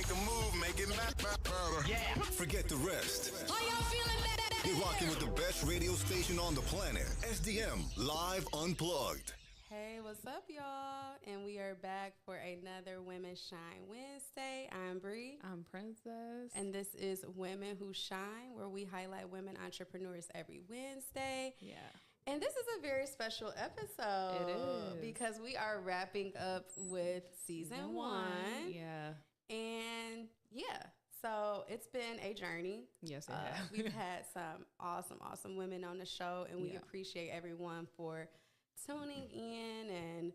make a move, make it better. Yeah. Forget the rest. Are y'all feeling that? You're rocking with the best radio station on the planet. SDM Live Unplugged. Hey, what's up, y'all? And we are back for another Women Shine Wednesday. I'm Bree. I'm Princess. And this is Women Who Shine, where we highlight women entrepreneurs every Wednesday. Yeah. And this is a very special episode. It is. Because we are wrapping up with season one. Yeah. And yeah, so it's been a journey. Yes, it has. We've had some awesome women on the show, and we appreciate everyone for tuning in and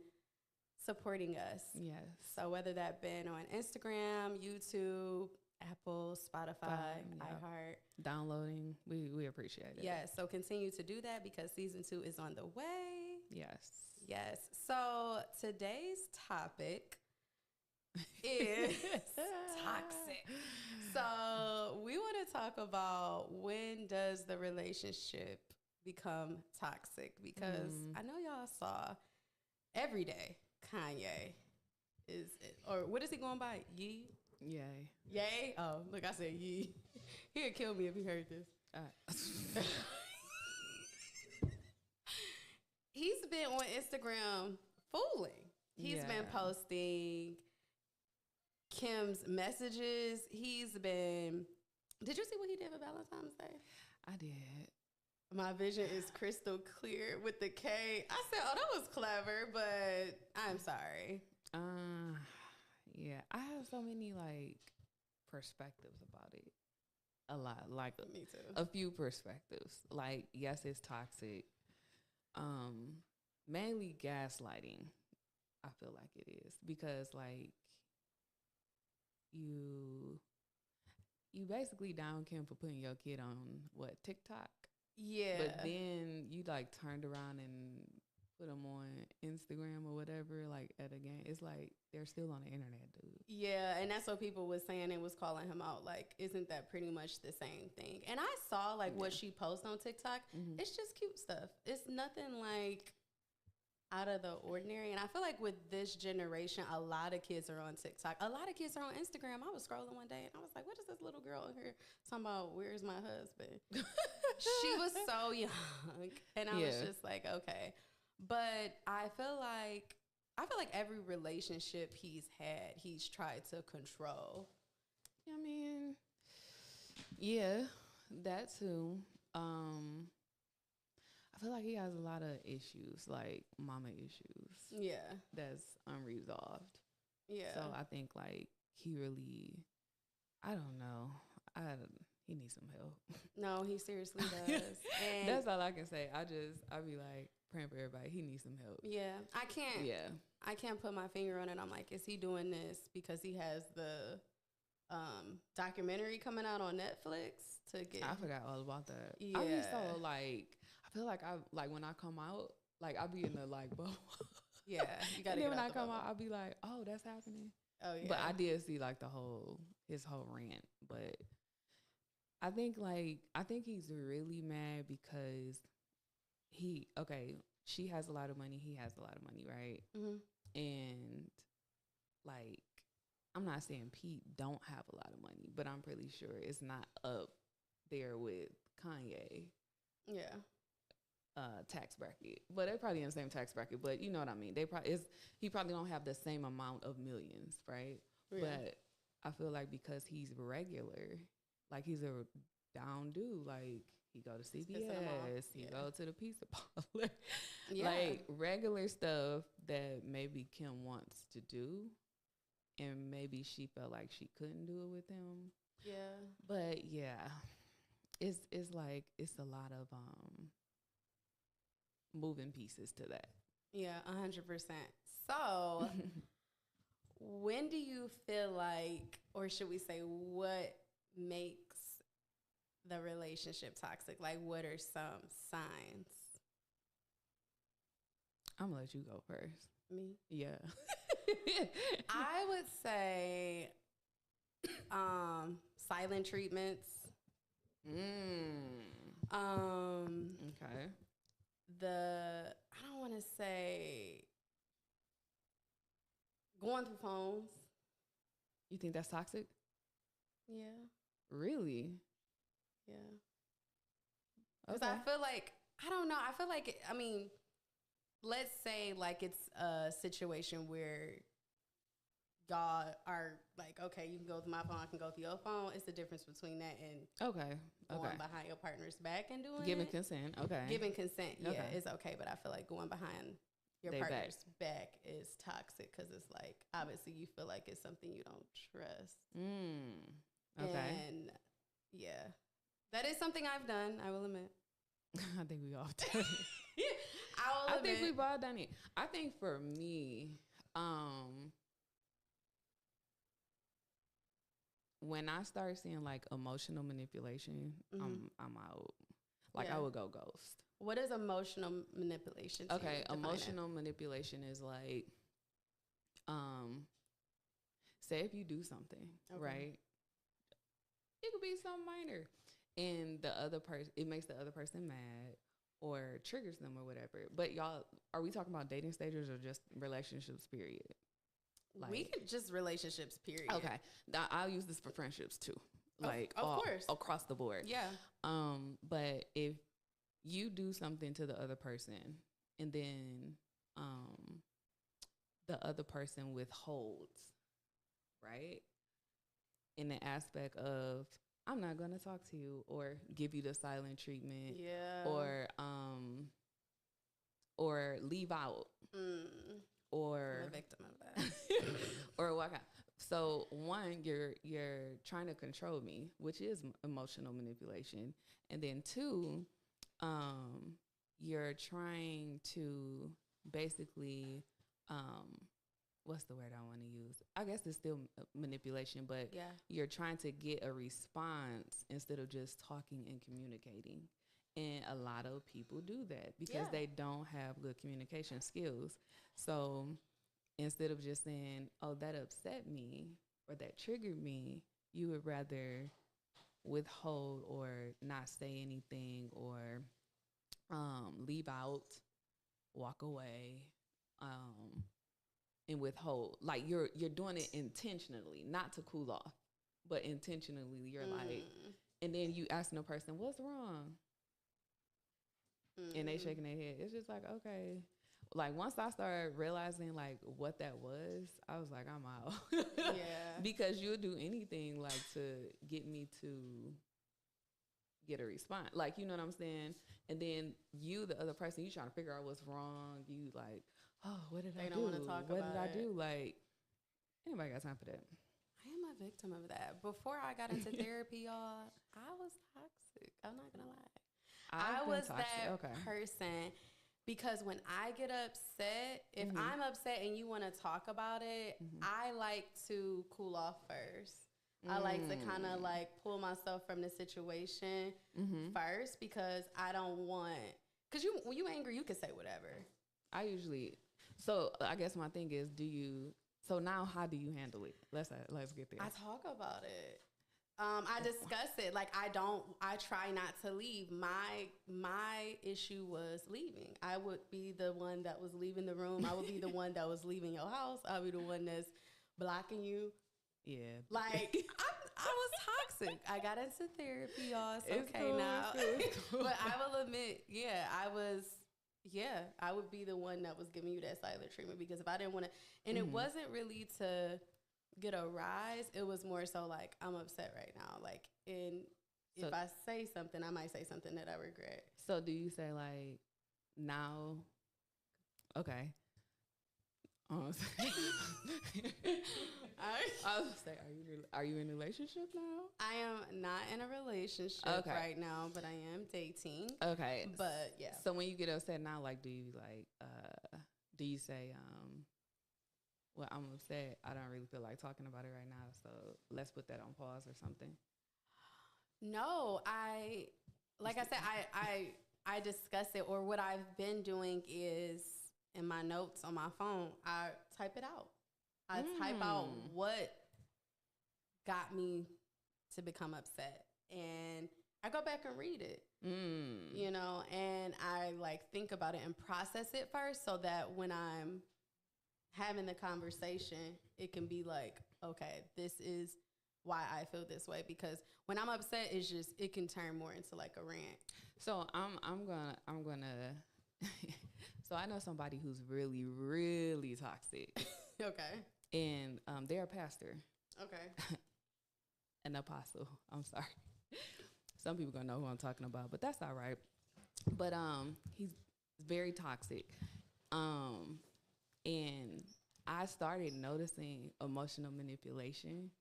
supporting us. Yes. So whether that been on Instagram, YouTube, Apple, Spotify, yep. iHeart. Downloading, we appreciate it. Yes, so continue to do that because season 2 is on the way. Yes. Yes. So today's topic is toxic. So we want to talk about, when does the relationship become toxic? Because I know y'all saw every day Kanye is, or what is he going by? Yee? Yay. Yay? Oh, look, I said Yee. He'd kill me if he heard this. He's been on Instagram fooling. He's been posting Kim's messages. He's been, did you see what he did for Valentine's Day? I did. My vision is crystal clear with the K. I said, oh, that was clever, but I'm sorry. Yeah, I have so many perspectives about it. A lot, Me too. a few perspectives. Yes, it's toxic. Mainly gaslighting. I feel like it is because you basically down Kim for putting your kid on TikTok. Yeah. But then you turned around and put them on Instagram or whatever, at a game. It's they're still on the internet, dude. Yeah, and that's what people was saying and was calling him out. Isn't that pretty much the same thing? And I saw what she posted on TikTok. Mm-hmm. It's just cute stuff. It's nothing out of the ordinary. And I feel with this generation, a lot of kids are on TikTok. A lot of kids are on Instagram. I was scrolling one day and I was like, what is this little girl in here talking about? Where's my husband? She was so young. And I was just okay. But I feel like every relationship he's had, he's tried to control. I mean, yeah, that too. I feel like he has a lot of issues, mama issues. Yeah. That's unresolved. Yeah. So I think he really, I don't know. He needs some help. No, he seriously does. And that's all I can say. I be praying for everybody. He needs some help. Yeah. I can't put my finger on it. I'm is he doing this because he has the documentary coming out on Netflix to get? I forgot all about that. Yeah. I be so I feel I when I come out, I be in the bubble. Yeah, you gotta. And then when I the come bubble. out, I'll be oh, that's happening. Oh yeah. But I did see his whole rant. But I think he's really mad because she has a lot of money, he has a lot of money, right? Mm-hmm. And I'm not saying Pete don't have a lot of money, but I'm pretty sure it's not up there with Kanye. Yeah. Tax bracket, but they're probably in the same tax bracket. But you know what I mean. He probably don't have the same amount of millions, right? Yeah. But I feel because he's regular, he's a down dude. He go to CVS, he go to the pizza parlor, regular stuff that maybe Kim wants to do, and maybe she felt like she couldn't do it with him. Yeah. But yeah, it's a lot of moving pieces to that. Yeah, 100%. So, when do you feel or should we say, what makes the relationship toxic? What are some signs? I'm gonna let you go first. Me? Yeah. I would say silent treatments. Okay. I don't want to say going through phones. You think that's toxic? Yeah. Really? Yeah. Because I feel like, I don't know. I feel like, I mean, let's say like it's a situation where y'all are like, okay, you can go through my phone, I can go through your phone. It's the difference between that and going behind your partner's back and doing giving consent. Okay. Giving consent, yeah, is okay. But I feel like going behind your partner's back is toxic because it's like, obviously you feel like it's something you don't trust. Okay. And yeah, that is something I've done, I will admit. I think we all done it. I think we've all done it. I think for me, when I start seeing like emotional manipulation, I'm out. Like I would go ghost. What is emotional manipulation? Okay, emotional manipulation is like, say if you do something, right? It could be something minor, and the other person, it makes the other person mad or triggers them or whatever. But y'all, are we talking about dating stages or just relationships? Period. Like, we could just relationships. Period. Okay, I'll use this for friendships too. Like of course, across the board. Yeah. But if you do something to the other person and then the other person withholds, right? In the aspect of, I'm not going to talk to you, or give you the silent treatment, or leave out, or I'm a victim of that, or walk out. So one, you're trying to control me, which is emotional manipulation, and then two, you're trying to basically, what's the word I want to use? I guess it's still manipulation, but you're trying to get a response instead of just talking and communicating. And a lot of people do that because they don't have good communication skills. So instead of just saying, oh, that upset me or that triggered me, you would rather withhold or not say anything or leave out, walk away, and withhold. Like you're doing it intentionally, not to cool off, but intentionally you're like, and then you asking the person, what's wrong? And they shaking their head. It's just like, okay. Like once I started realizing like what that was, I was like, I'm out. Yeah. Because you'll do anything like to get me to get a response. Like, you know what I'm saying? And then you, the other person, you trying to figure out what's wrong. You like, oh, what did I do? They don't want to talk about it. What did I do? Like, anybody got time for that? I am a victim of that. Before I got into therapy, y'all, I was toxic. I'm not going to lie. I was that person because when I get upset, if I'm upset and you want to talk about it, I like to cool off first. I like to kind of like pull myself from the situation first because I don't want, because when you angry, you can say whatever. So I guess my thing is, so now how do you handle it? Let's get there. I talk about it. I discuss it. Like I try not to leave. My issue was leaving. I would be the one that was leaving the room. I would be the one that was leaving your house. I'll be the one that's blocking you. Yeah. Like I was toxic. I got into therapy, y'all. It's okay cool, now. Cool. But I will admit, I would be the one that was giving you that silent treatment because if I didn't want to, and it wasn't really to get a rise, it was more so like I'm upset right now, like, and if I say something, I might say something that I regret. So do you say like now, okay, I was say, are you in a relationship now? I am not in a relationship right now, but I am dating. Okay, but yeah. So when you get upset now, like, do you say well, I'm upset, I don't really feel like talking about it right now, so let's put that on pause or something? No, like I said, I discuss it, or what I've been doing is in my notes on my phone, I type it out. I type out what got me to become upset, and I go back and read it, you know, and I like think about it and process it first so that when I'm having the conversation, it can be like, okay, this is why I feel this way, because when I'm upset, it can turn more into like a rant. So I'm gonna so I know somebody who's really, really toxic. Okay. And they're a pastor. Okay. An apostle. I'm sorry. Some people gonna know who I'm talking about, but that's all right. But he's very toxic. And I started noticing emotional manipulation.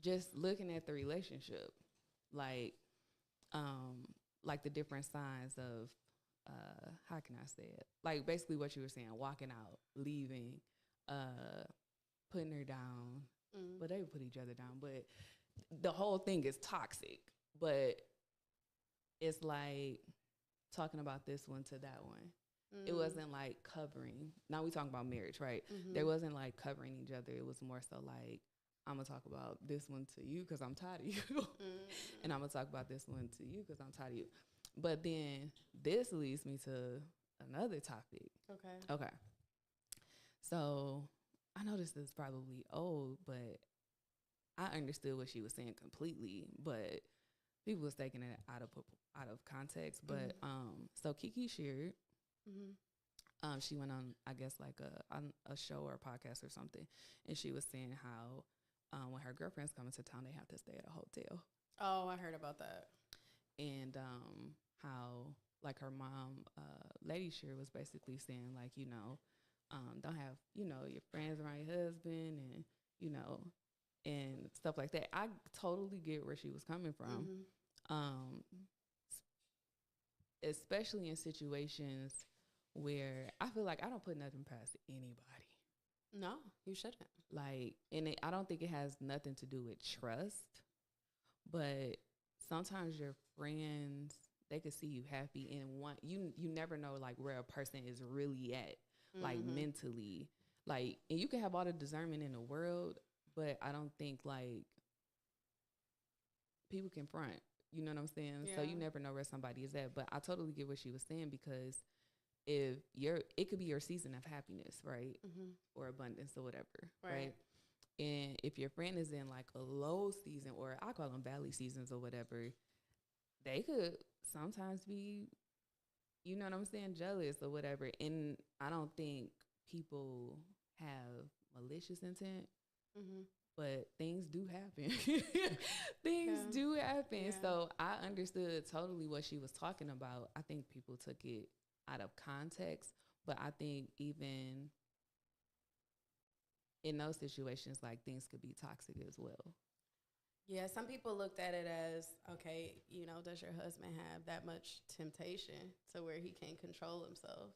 Just looking at the relationship, like the different signs of how can I say it? Like basically what you were saying, walking out, leaving, putting her down. But they would put each other down. But the whole thing is toxic. But it's like talking about this one to that one. It wasn't like covering. Now we talking about marriage, right? There wasn't like covering each other. It was more so like, I'm going to talk about this one to you because I'm tired of you. And I'm going to talk about this one to you because I'm tired of you. But then this leads me to another topic. Okay. So I know this is probably old, but I understood what she was saying completely. But people was taking it out of context. But so Kiki shared. She went on, I guess, like a show or a podcast or something, and she was saying how when her girlfriends come into town, they have to stay at a hotel. Oh, I heard about that. And how like her mom, Lady Shear, was basically saying like, don't have your friends around your husband, and and stuff like that. I totally get where she was coming from, especially in situations where I feel like I don't put nothing past anybody. No, you shouldn't. Like, and I don't think it has nothing to do with trust, but sometimes your friends, they could see you happy and you never know like where a person is really at, like mentally, like, and you can have all the discernment in the world, but I don't think like people can front, you know what I'm saying? Yeah. So you never know where somebody is at, but I totally get what she was saying, because it could be your season of happiness, right? Or abundance or whatever, right? And if your friend is in like a low season, or I call them valley seasons or whatever, they could sometimes be, you know what I'm saying, jealous or whatever. And I don't think people have malicious intent, but things do happen. Things do happen. Yeah. So I understood totally what she was talking about. I think people took it out of context, but I think even in those situations, like, things could be toxic as well. Yeah, some people looked at it as, okay, does your husband have that much temptation to where he can't control himself?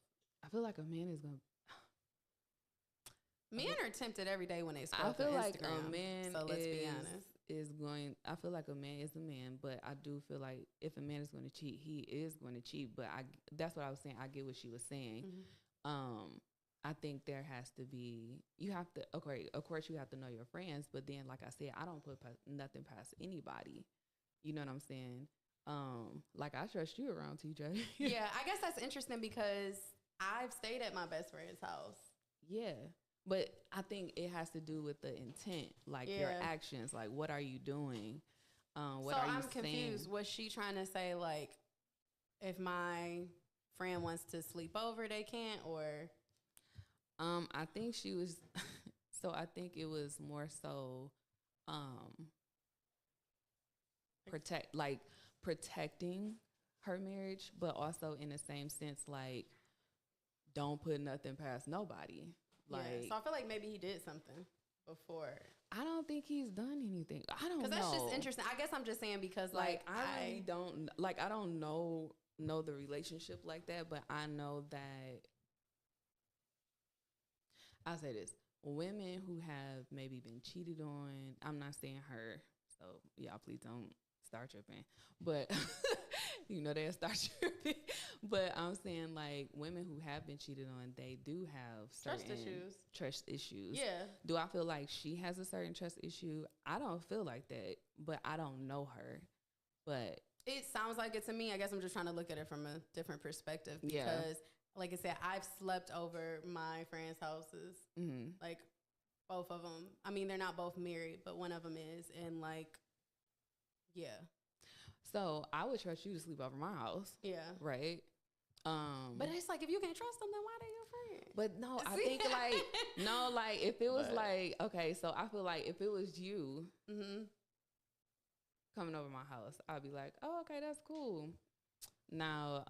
I feel like a man is going to... Men are tempted every day when they scroll through Instagram. I feel like a man let's be honest. I feel like a man is a man, but I do feel like if a man is going to cheat, he is going to cheat. But that's what I was saying. I get what she was saying. I think there has to be, of course you have to know your friends, but then, like I said, I don't put nothing past anybody. You know what I'm saying? Like, I trust you around, TJ. Yeah, I guess that's interesting because I've stayed at my best friend's house. Yeah. But I think it has to do with the intent, like your actions, like what are you doing? What are you saying? So I'm confused. Was she trying to say, like, if my friend wants to sleep over, they can't, or? I think she was, so I think it was more so protecting her marriage, but also in the same sense, like, don't put nothing past nobody. Like, so I feel like maybe he did something before. I don't think he's done anything. I don't know. Because that's just interesting. I guess I'm just saying because, like I really don't, like, I don't know the relationship like that, but I know that, I'll say this, women who have maybe been cheated on, I'm not saying her, so y'all please don't start tripping, but they'll start tripping. But I'm saying, like, women who have been cheated on, they do have certain trust issues. Yeah. Do I feel like she has a certain trust issue? I don't feel like that, but I don't know her. But it sounds like it to me. I guess I'm just trying to look at it from a different perspective because, like I said, I've slept over my friends' houses. Like, Both of them. I mean, they're not both married, but one of them is. And like, yeah. So I would trust you to sleep over my house. Yeah. Right. But it's like, if you can't trust them, then why they your friend? But no, I think like if it was like, okay, so I feel like if it was you coming over my house, I'd be like, oh, okay, that's cool. Now,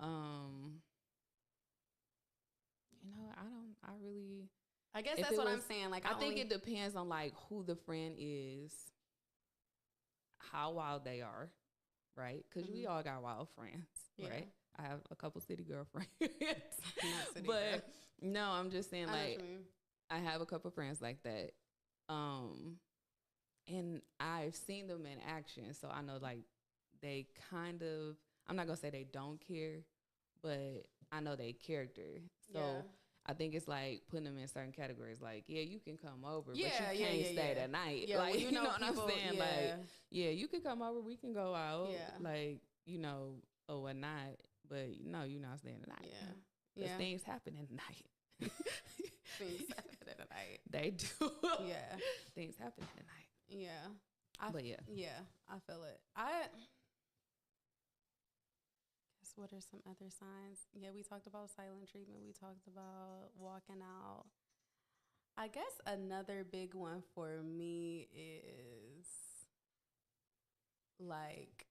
I guess that's what I'm saying. Like, I think it depends on like who the friend is, how wild they are, right? Because we all got wild friends, right? I have a couple city girlfriends, but no, I'm just saying, like, I have a couple friends like that, and I've seen them in action, so I know like they kind of. I'm not gonna say they don't care, but I know they character. So I think it's like putting them in certain categories. Like, yeah, you can come over, but you can't stay the night. Yeah, like, well, you know what I'm saying? Like, yeah, you can come over, we can go out. Yeah. Like, or whatnot. But no, you're not staying the night. Because things happen at night. Things happen at night. They do. Yeah. Things happen at night. Yeah. But yeah. Yeah, I feel it. Guess what are some other signs? Yeah, we talked about silent treatment. We talked about walking out. I guess another big one for me is like,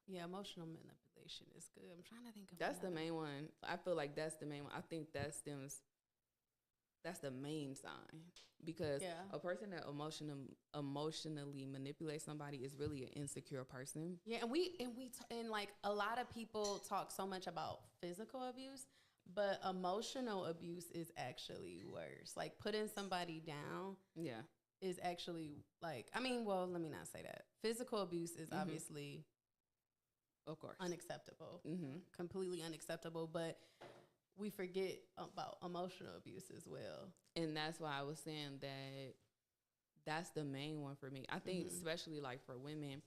emotional manipulation is good. I'm trying to think of that's the main one. I feel like that's the main one. I think that's the main sign, because a person that emotionally manipulates somebody is really an insecure person. Yeah, and like a lot of people talk so much about physical abuse, but emotional abuse is actually worse. Like putting somebody down. Yeah. Is actually like, I mean, well, let me not say that. Physical abuse is obviously, of course, unacceptable, completely unacceptable. But we forget about emotional abuse as well. And that's why I was saying that that's the main one for me. I think especially like for women,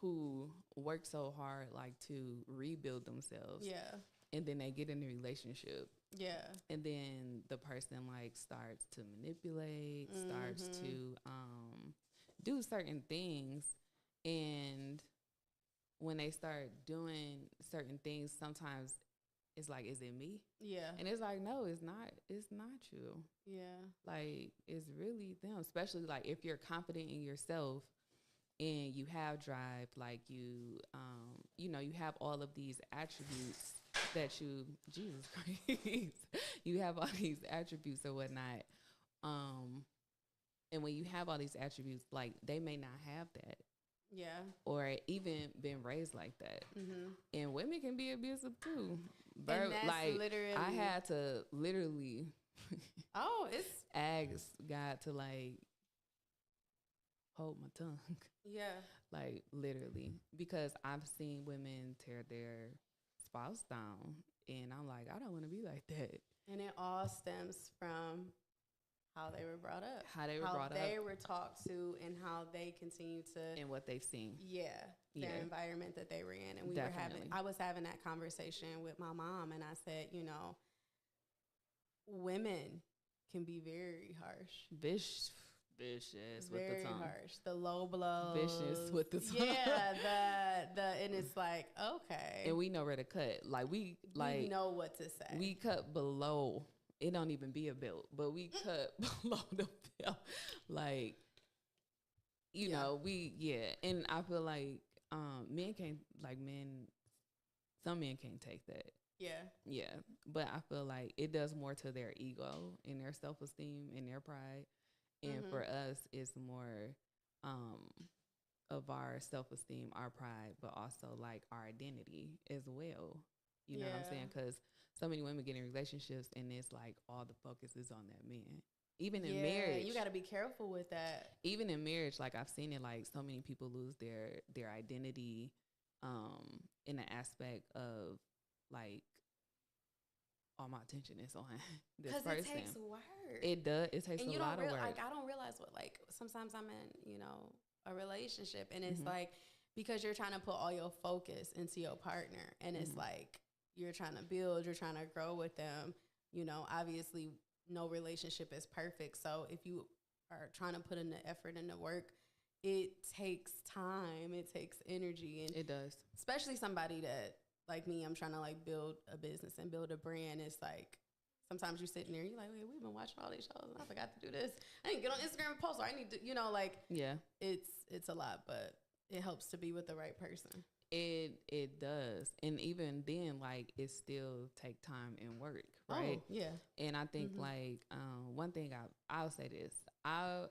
who work so hard like to rebuild themselves. Yeah. And then they get in a relationship. Yeah. And then the person like starts to manipulate, starts to do certain things. And when they start doing certain things, sometimes it's like, is it me? Yeah. And it's like, no, it's not. It's not you. Yeah. Like, it's really them, especially like if you're confident in yourself and you have drive, like you have all of these attributes that Jesus Christ, you have all these attributes or whatnot. And when you have all these attributes, like they may not have that. Yeah. Or even been raised like that. And women can be abusive too. And that's like literally, I had to literally it's ask God to like hold my tongue. Yeah. Like literally, because I've seen women tear their spouse down, and I'm like, I don't want to be like that. And it all stems from how they were brought up, how they were talked to, and how they continue to, and what they've seen. Yeah, their environment that they were in, and I was having that conversation with my mom, and I said, women can be very harsh, vicious with the tongue, harsh, the low blows, vicious with the tongue. Yeah, and it's like, okay, and we know where to cut. Like we know what to say. We cut below. It don't even be a belt, but we cut below the belt. Like, and I feel like some men can't take that. Yeah. Yeah. But I feel like it does more to their ego and their self-esteem and their pride. And for us, it's more of our self-esteem, our pride, but also like our identity as well. You know what I'm saying? Because so many women get in relationships and it's like all the focus is on that man. Even in marriage. You got to be careful with that. Even in marriage, like I've seen it, like so many people lose their identity in the aspect of like, all my attention is on this person. Because it takes work. It does. It takes a lot of work. Like, I don't realize what, like, sometimes I'm in, a relationship and it's like, because you're trying to put all your focus into your partner and it's like, you're trying to build, you're trying to grow with them. Obviously no relationship is perfect. So if you are trying to put in the effort and the work, it takes time, it takes energy, and it does. Especially somebody that like me, I'm trying to like build a business and build a brand. It's like sometimes you're sitting there, you're like, wait, we've been watching all these shows, and I forgot to do this. I didn't get on Instagram and post, or I need to, like, yeah, it's a lot, but it helps to be with the right person. It does, and even then, like, it still take time and work, right? Oh, yeah. And I think like one thing I'll say this: I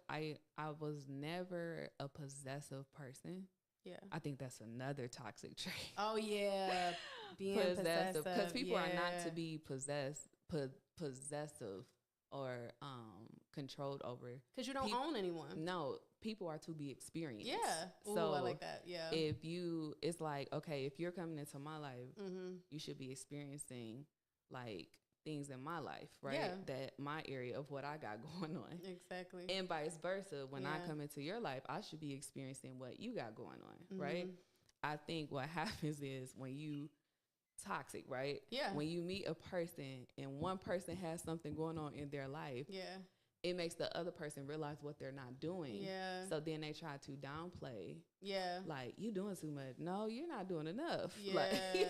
was never a possessive person. Yeah, I think that's another toxic trait. Oh yeah, being possessive because people are not to be possessive or controlled over. Because you don't own anyone. No, people are to be experienced. Yeah. So ooh, I like that. Yeah. It's like, okay, if you're coming into my life, you should be experiencing like things in my life, right? Yeah. That my area of what I got going on. Exactly. And vice versa. When I come into your life, I should be experiencing what you got going on, right? I think what happens is when you toxic, right? Yeah. When you meet a person and one person has something going on in their life, yeah, it makes the other person realize what they're not doing. Yeah. So then they try to downplay. Yeah. Like, you doing too much. No, you're not doing enough. Yeah. Like,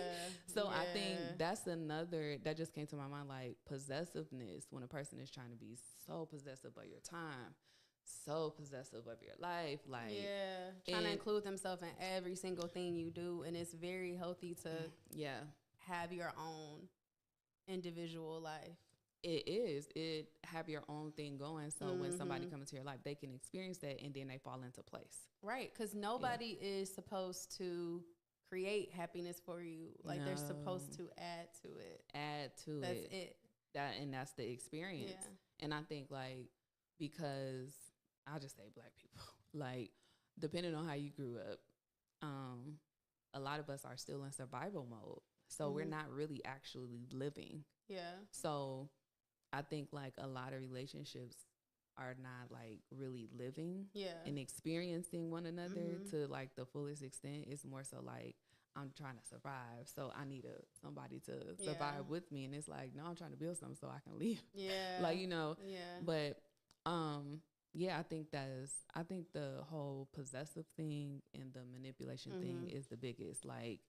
so yeah. I think that's another, that just came to my mind, like possessiveness, when a person is trying to be so possessive of your time, so possessive of your life. Like, trying to include themselves in every single thing you do. And it's very healthy to have your own individual life. It is. It have your own thing going. So when somebody comes into your life, they can experience that and then they fall into place. Right. Because nobody is supposed to create happiness for you. Like they're supposed to add to it. That's it. That's the experience. Yeah. And I think like, because I'll just say Black people, like depending on how you grew up, a lot of us are still in survival mode. So we're not really actually living. Yeah. So I think like a lot of relationships are not like really living and experiencing one another to like the fullest extent. It's more so like, I'm trying to survive, so I need somebody to survive with me. And it's like, no, I'm trying to build something so I can leave. Yeah. Like, but I think the whole possessive thing and the manipulation thing is the biggest. Like,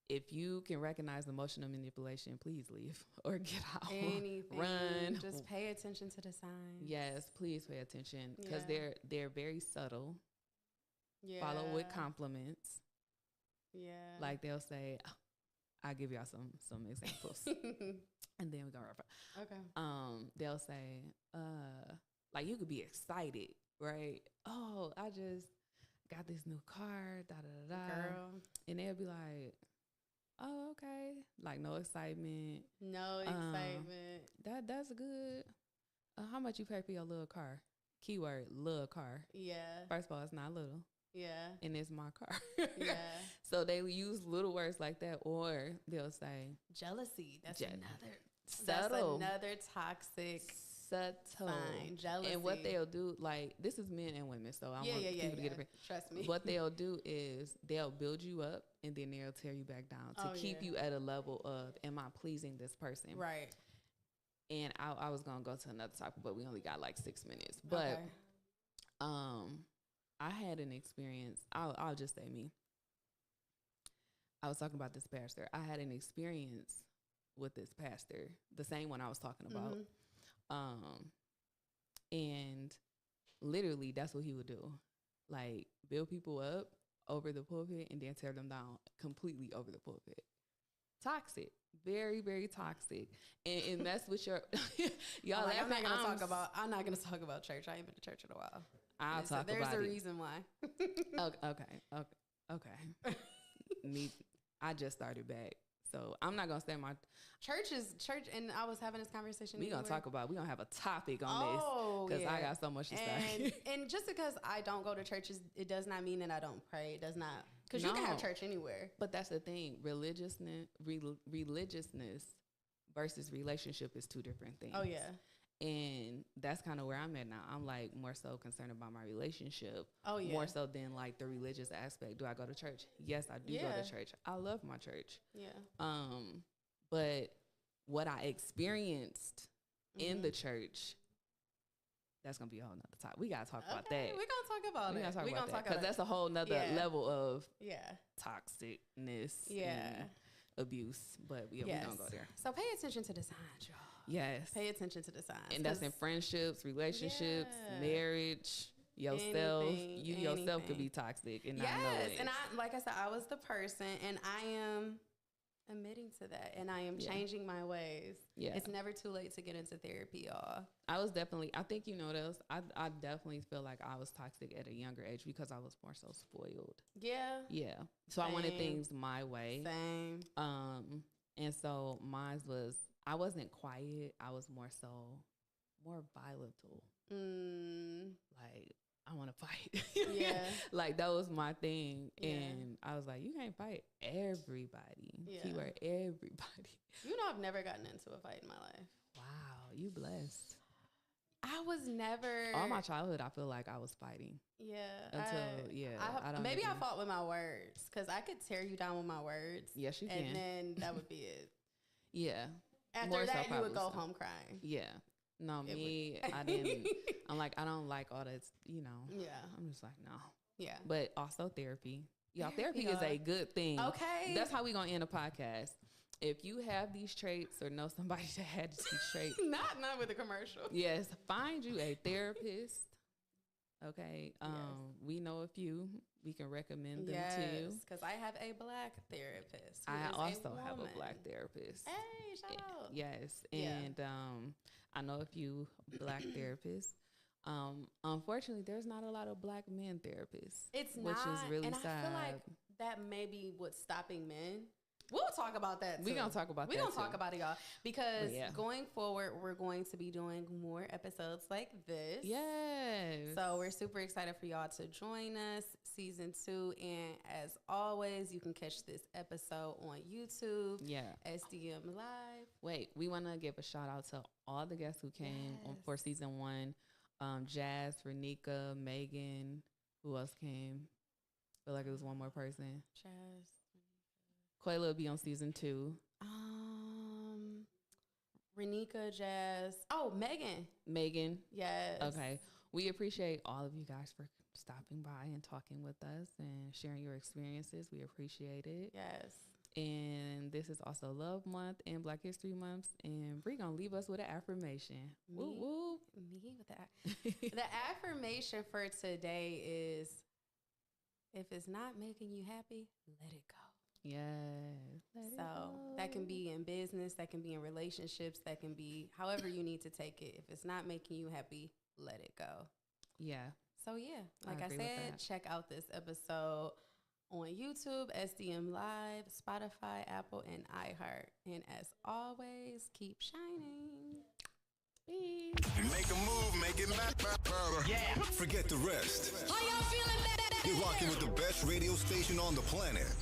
if you can recognize emotional manipulation, please leave or get out. Anything. Run. Just pay attention to the signs. Yes, please pay attention because they're very subtle. Yeah. Follow with compliments. Yeah. Like they'll say, I'll give y'all some examples. And then we're gonna okay. They'll say, like you could be excited, right? Oh, I just got this new car, da da da. Girl. And they'll be like, oh, okay. Like no excitement. No excitement. That's good. How much you pay for your little car? Keyword, little car. Yeah. First of all, it's not little. Yeah. And it's my car. Yeah. So they use little words like that, or they'll say jealousy. That's another subtle. That's another toxic sign. Jealousy. And what they'll do, like this is men and women, so I want people to get it. Trust me. What they'll do is they'll build you up and then they'll tear you back down to keep you at a level of, am I pleasing this person? Right. And I was gonna go to another topic, but we only got like 6 minutes. But I had an experience. I'll just say me. I was talking about this pastor. I had an experience with this pastor, the same one I was talking about. And literally that's what he would do. Like build people up over the pulpit and then tear them down completely over the pulpit. Toxic. Very, very toxic. And that's what y'all like, I'm not gonna talk about church. I ain't been to church in a while. I'll talk about it. There's a reason why. Okay. I just started back. So I'm not gonna say my church, and I was having this conversation. We're gonna have a topic on this because I got so much to say. And just because I don't go to churches, it does not mean that I don't pray. It does not, because you can have church anywhere. But that's the thing: religiousness versus relationship is two different things. Oh yeah. And that's kind of where I'm at now. I'm like more so concerned about my relationship. Oh yeah. More so than like the religious aspect. Do I go to church? Yes, I do go to church. I love my church. Yeah. But what I experienced in the church, that's gonna be a whole nother topic. We gotta talk about that. We're gonna talk about it. We're gonna talk about because that's a whole nother level of toxicness, and abuse. But we're gonna go there. So pay attention to the signs, y'all. Yes, pay attention to the signs, and that's in friendships, relationships, marriage. Yourself, anything. Yourself could be toxic and not know it. And like I said, I was the person, and I am admitting to that, and I am changing my ways. Yeah, it's never too late to get into therapy, y'all. I think you know what else. I definitely feel like I was toxic at a younger age because I was more so spoiled. Yeah. So I wanted things my way. Same. And so mine was, I wasn't quiet. I was more volatile. Like, I want to fight. Like, that was my thing. And I was like, you can't fight everybody. Keyword everybody. You know, I've never gotten into a fight in my life. Wow, you blessed. I was never. All my childhood, I feel like I was fighting. Maybe I fought with my words, because I could tear you down with my words. Yes, you can. And then that would be it. After More that, so you would go home crying. No, I didn't. I'm like, I don't like all that, I'm just like, no. But also therapy. Therapy is a good thing. Okay. That's how we going to end a podcast. If you have these traits or know somebody that had these traits. not with a commercial. Yes. Find you a therapist. Okay. We know a few. We can recommend them to you. Because I have a Black therapist. I also have a Black therapist. Hey, shout out. Yes. And I know a few Black therapists. Unfortunately, there's not a lot of Black men therapists. It's which not. Is really and sad. I feel like that may be what's stopping men. We'll talk about that too. We're going to talk about that. We're going to talk about it, y'all. Because going forward, we're going to be doing more episodes like this. Yes. So we're super excited for y'all to join us, season 2. And as always, you can catch this episode on YouTube. SDM Live. Wait, we want to give a shout out to all the guests who came for season 1. Jazz, Renika, Megan. Who else came? I feel like it was one more person. Jazz. Queala will be on season 2. Renika, Jazz. Oh, Megan. Megan. Yes. Okay. We appreciate all of you guys for stopping by and talking with us and sharing your experiences. We appreciate it. Yes. And this is also Love Month and Black History Month. And Bree gonna leave us with an affirmation. Me with that. The affirmation for today is, if it's not making you happy, let it go. That can be in business, that can be in relationships, that can be however you need to take it. If it's not making you happy, let it go. So like I said, check out this episode on YouTube, SDM Live, Spotify, Apple, and iHeart. And as always, keep shining. Peace. Make a move, make it better. Forget the rest. Are y'all feeling that? You're rocking with the best radio station on the planet.